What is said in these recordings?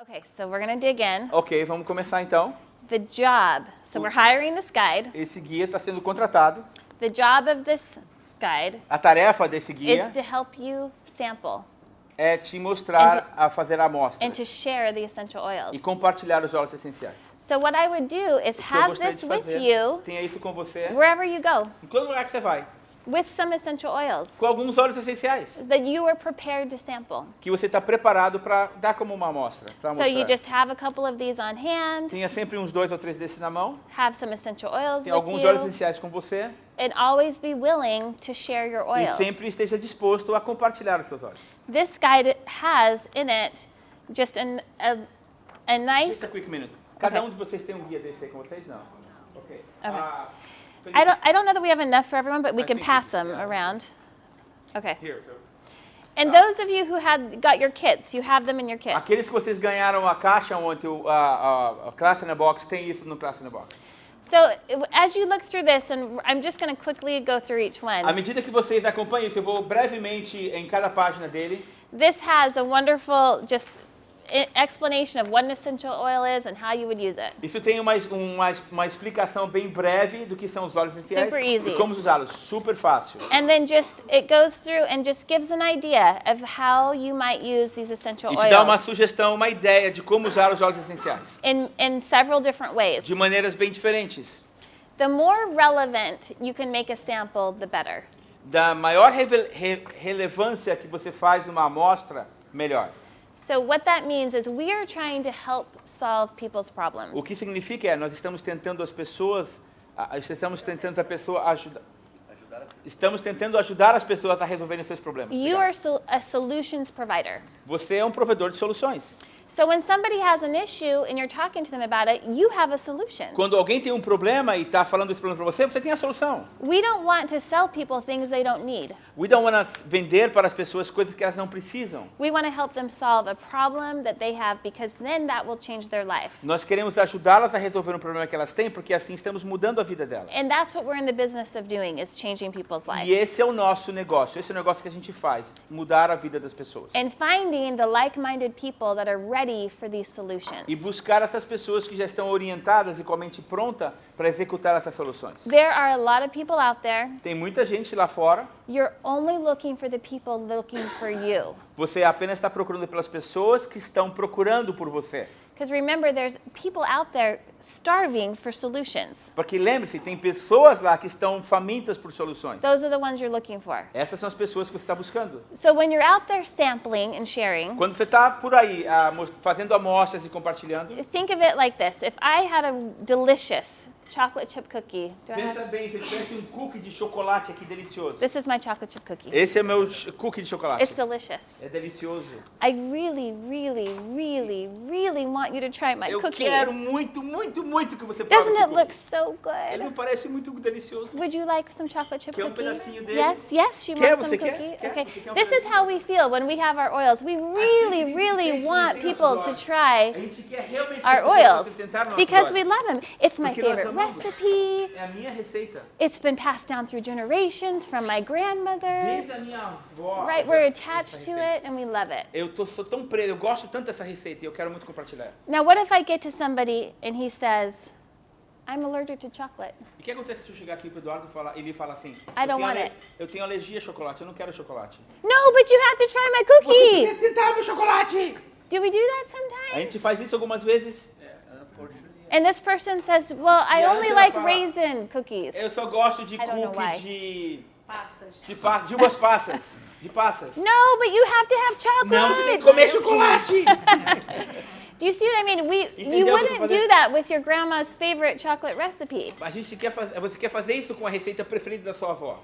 Okay, so we're going to dig in. Ok, vamos começar então. The job. So we're hiring this guide. Esse guia está sendo contratado. The job of this guide A tarefa desse guia is to help you sample é te mostrar a fazer a amostra and to share the essential e oils. compartilhar os óleos essenciais. So what I would do is O que eu have gostaria this de with fazer, you tenha isso com você, wherever you go, em todo lugar que você vai, with some essential oils com alguns óleos essenciais, that you are prepared to sample. que você está preparado para dar como uma amostra. So you just have a couple of these on hand, Tenha sempre uns 2 ou 3 desses na mão, have some essential oils tem with alguns óleos you, essenciais com você and always be willing to share your e oils. sempre esteja disposto a compartilhar os seus óleos. This guide has in it just a nice. Just a quick minute. Cada Okay. um de vocês tem um guia desse aí com vocês? Não. Ok. I don't know that we have enough for everyone, but we I can think pass we- them yeah. around. Okay. Here, so. And those of you who got your kits, you have them in your kits. Aqueles que vocês ganharam a caixa ontem, a Class in a Box, tem isso no Class in a Box. So as you look through this, and I'm just going to quickly go through each À one. medida que vocês acompanham isso, eu vou brevemente em cada página dele. This has a wonderful explanation of what an essential oil is and how you would use it. Isso tem uma explicação bem breve do que são os óleos essenciais Super easy. e como usá-los. Super fácil. And then it goes through and just gives an idea of how you might use these essential E te dá uma oils sugestão, uma ideia de como usar os óleos essenciais. in several different ways. De maneiras bem diferentes. The more relevant you can make a sample, the better. Da maior relevância que você faz numa amostra, melhor. So what that means is we are trying to help solve people's problems. O que significa nós estamos tentando ajudar as pessoas a resolverem seus problemas. You are a solutions provider. Você é um provedor de soluções. So when somebody has an issue and you're talking to them about it, you have a solution. Quando alguém tem um problema e está falando esse problema para você, você tem a solução. We don't want to sell people things they don't need. We don't want to vender para as pessoas coisas que elas não precisam. We want to help them solve a problem that they have because then that will change their life. Nós queremos ajudá-las a resolver um problema que elas têm, porque assim estamos mudando a vida delas. And that's what we're in the business of doing, is changing people's lives. E esse é o nosso negócio, esse é o negócio que a gente faz, mudar a vida das pessoas. And finding the like-minded people that are ready for these solutions. E buscar essas pessoas que já estão orientadas e com a mente pronta para executar essas soluções. There are a lot of people out there. Tem muita gente lá fora. You're only looking for the people looking for you. Você apenas está procurando pelas pessoas que estão procurando por você. Because remember, there's people out there starving for solutions. Porque lembre-se, tem pessoas lá que estão famintas por soluções. Those are the ones you're looking for. Essas são as pessoas que você está buscando. So when you're out there sampling and sharing, Quando você está por aí fazendo amostras e compartilhando, think of it like this. If I had a delicious chocolate chip cookie, do I pensa have? bem, se tivesse um cookie de chocolate aqui delicioso. This is my chocolate chip cookie. Esse é meu cookie de chocolate. It's delicious. É delicioso. I really, really, really, really want you to try my Eu cookie. quero muito, muito, muito que você prove Doesn't esse it look cookie. so Ele good? não parece muito delicioso. Would you like some chocolate chip Quer cookie? pedacinho dele? Yes, she Quer? wants some Você quer? cookie. Quer? Okay. Você quer This is pedacinho? how we feel when we have our oils. We really, Assim, really sente want nos people nossos to olhos. A try gente quer realmente que our as pessoas oils possam tentar nossos because we olhos. love them. It's my Porque nós favorite amamos. recipe. É a minha receita. It's been passed down through generations from my grandmother. Desde a minha avó. Right, we're attached to it and we love it. Sou tão preso, eu gosto tanto dessa receita e eu quero muito compartilhar. Now, what if I get to somebody and he says, I'm allergic to chocolate? E o que acontece se eu chegar aqui pro Eduardo e ele fala assim, I don't want it. eu tenho alergia a chocolate, eu não quero chocolate. No, but you have to try my Você cookie. quer tentar meu chocolate? Do we do that A sometimes? gente faz isso algumas vezes. And this person says, well, I E only ela like fala, raisin cookies. Eu só gosto de I don't know why. cookie de uvas passas. De passas. No, but you have to have chocolate. Não, você tem que comer chocolate. Do you see what I mean? You Entendeu o que eu tô wouldn't fazendo? do that with your grandma's favorite chocolate recipe. Você quer fazer isso com a receita preferida da sua avó.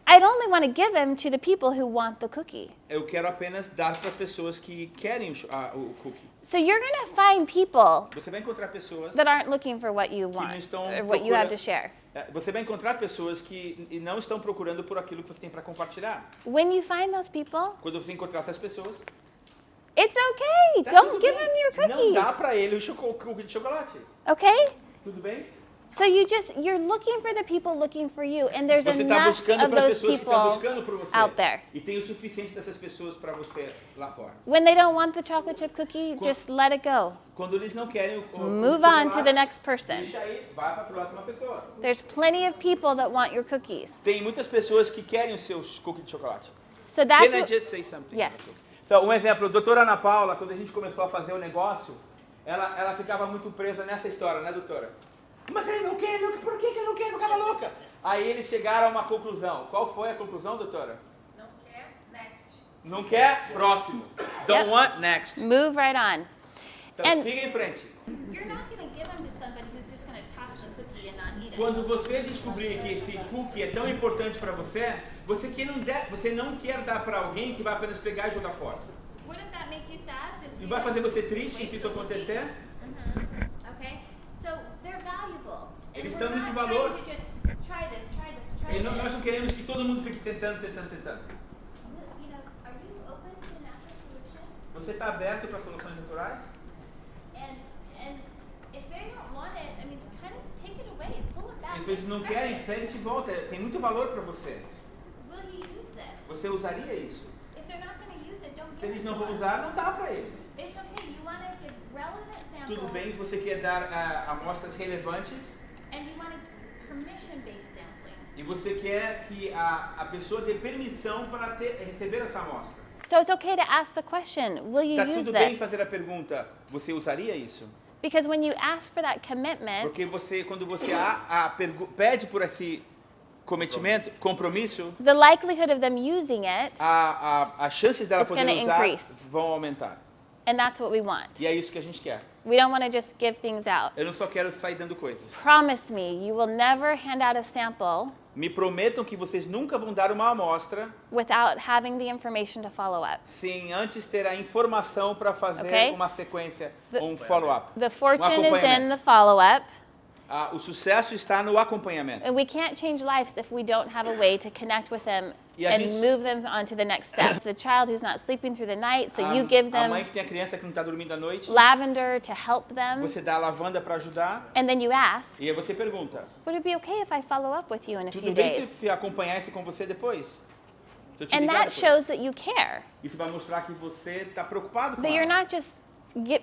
I'd only want to give them to the people who want the cookie. Eu quero apenas dar para as pessoas que querem o cookie. So you're going to find people Você vai encontrar pessoas that aren't looking for what you que não want estão or what you have to share. Você vai encontrar pessoas que não estão procurando por aquilo que você tem para compartilhar. When you find those people, Quando você encontrar essas pessoas, it's okay. tá Don't tudo give bem. them your Não dá cookies. para ele o cookie de chocolate. Okay? Tudo bem? So you're looking for the people looking for you, and there's Você está enough buscando of para as those pessoas que estão people buscando por você. out there. E tem o suficiente dessas pessoas para você lá fora. When they don't want the chocolate chip cookie, just let it go. Quando eles não querem o Move on to the next person. deixa aí, vai para a próxima pessoa. There's plenty of people that want your cookies. Tem muitas pessoas que querem os seus cookies de chocolate. So that's Can I what, just say something? yes. Então, um exemplo, a doutora Ana Paula, quando a gente começou a fazer o negócio, ela ficava muito presa nessa história, né, doutora? Mas ele não quer, por que ele não quer? Ficava louca. Aí eles chegaram a uma conclusão. Qual foi a conclusão, doutora? Não quer, next. Não quer? Próximo. Don't Yep. want, next. Move right on. Então, And- siga em frente. You're not going to give them to somebody who's just going to toss the cookie and not eat it. Quando você descobrir que esse cookie é tão importante para você, você não quer dar para alguém que vai apenas pegar e jogar fora. Wouldn't that make you sad? To E see vai them fazer você triste waste se isso the cookie? acontecer? Okay, so they're valuable. And Eles we're têm muito not valor. trying to just try this, try this, try E nós this. não queremos que todo mundo fique tentando. You know, are you open to natural solutions? Você está aberto para soluções naturais? And if they don't want it, I mean, kind of take it away, pull it back. Se eles It's não querem, precious. pede de volta. Tem muito valor para você. Will you use this? Você usaria isso? If they're not going to use it, don't Se give eles it não to vão them. usar, não dá para eles. It's okay. You want to give relevant samples. Tudo bem que você quer dar amostras relevantes And you want to permission-based sampling. e você quer que a pessoa dê permissão para receber essa amostra. So it's okay to ask the question, will you Tá use tudo bem this? fazer a pergunta, você usaria isso? Because when you ask for that commitment, Porque quando você pede por esse compromisso, the likelihood of them using it, as chances dela It's poder gonna usar increase. vão aumentar. and that's what we want. E é isso que a gente quer. We don't want to just give things out. Eu não só quero sair dando coisas. Promise me you will never hand out a sample Me prometam que vocês nunca vão dar uma amostra without having the information to follow up. sem antes ter a informação para fazer Okay. uma sequência, um follow-up. The fortune is in acompanhamento. the follow-up, O sucesso está no acompanhamento. and we can't change lives if we don't have a way to connect with them E a and gente- move them on to the next step. The child who's not sleeping through the night, so you give A mãe them que tem a criança que não está dormindo à noite, lavender to help them, você dá a lavanda para ajudar and then you ask, e aí você pergunta, would it be okay if I follow up with you in a few tudo bem days? se acompanhar isso com você depois? Se eu te And ligar that depois. shows that you care, Isso vai mostrar que você está preocupado com that you're ela. not just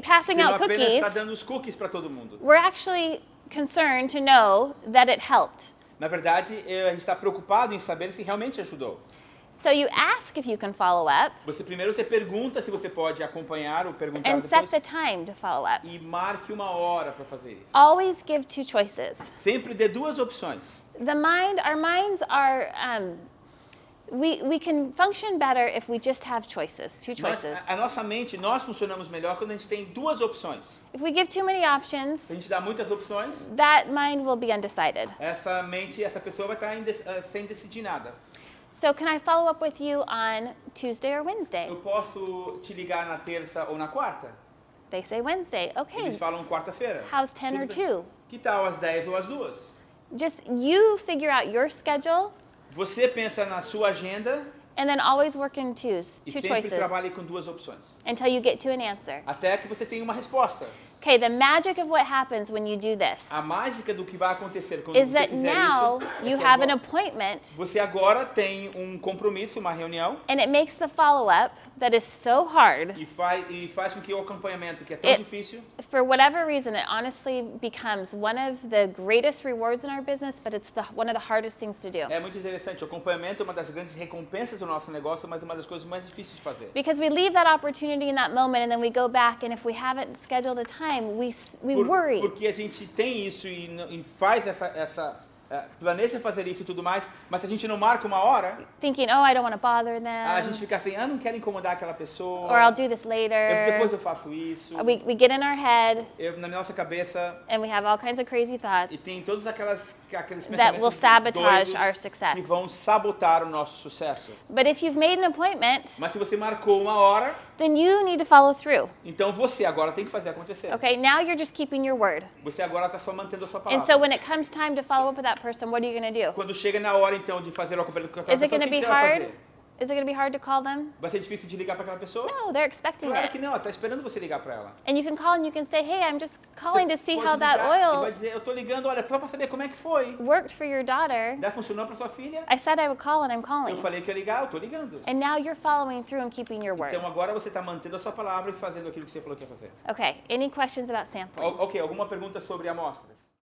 passing Você não out apenas cookies. está dando os cookies para todo mundo. We're actually concerned to know that it helped. Na verdade, a gente está preocupado em saber se realmente ajudou. So you ask if you can follow up Você pergunta se você pode acompanhar ou perguntar and set depois the time to follow up. e marque uma hora para fazer isso. Always give two choices. Sempre dê duas opções. Our minds are, we can function better if we just have choices, two choices. A nossa mente, nós funcionamos melhor quando a gente tem duas opções. If we give too many options, Se a gente dá muitas opções, that mind will be undecided. essa pessoa vai estar sem decidir nada. So can I follow up with you on Tuesday or Wednesday? Eu posso te ligar na terça ou na quarta? They say Wednesday. Eles Okay, falam quarta-feira. how's 10 or Tudo bem. 2? Que tal às 10 ou às 2? Just you figure out your schedule Você pensa na sua agenda and then always work in twos, e two sempre choices, trabalhe com duas opções. until you get to an answer. Até que você tenha uma resposta. Okay, the magic of what happens when you do this A mágica do que vai acontecer quando is você that fizer now isso é you que have an agora, appointment você agora tem um compromisso, uma reunião and it makes the follow-up that is so hard. e faz com que o acompanhamento, que é tão It- difícil, For whatever reason, it honestly becomes one of the greatest rewards in our business, but it's one of the hardest things to do. é muito interessante. O acompanhamento é uma das grandes recompensas do nosso negócio, mas é uma das coisas mais difíceis de fazer. Because we leave that opportunity in that moment and then we go back, and if we haven't scheduled a time, we worry. Porque a gente tem isso e faz planeja fazer isso e tudo mais, mas se a gente não marca uma hora, Thinking, oh, I don't want to bother a gente them, fica assim, não quero incomodar aquela pessoa, or I'll do this depois later. eu faço isso, We get in our head na nossa cabeça, and we have all kinds of crazy e thoughts tem todos aqueles that will pensamentos sabotage doidos our success. que vão sabotar o nosso sucesso. But if you've made an appointment, Mas se você marcou uma hora, then you need to follow through. então você agora tem que fazer acontecer. Okay, now you're just keeping your word. Você agora está só mantendo a sua And palavra. so when it comes time to follow up with that person, what are you going to do? Quando chega na hora então de fazer o acompanhamento com aquela Is it pessoa, o gonna que be você vai hard? fazer? Is it going to be hard to call them? Vai ser difícil de ligar para aquela pessoa? No, they're expecting Claro it. que não, ela está esperando você ligar para ela. And you can call and you can say, hey, I'm just calling to see Pode how that ligar e vai oil dizer, eu tô ligando, olha, só para saber como é que foi. worked for your daughter. Dá funcionou para sua filha? I said I would call and I'm Eu calling. falei que ia ligar, eu tô ligando. And now you're following through and keeping your word. Então agora você está mantendo a sua palavra e fazendo aquilo que você falou que ia fazer. Okay, any questions about sampling? Ok, alguma pergunta sobre amostras?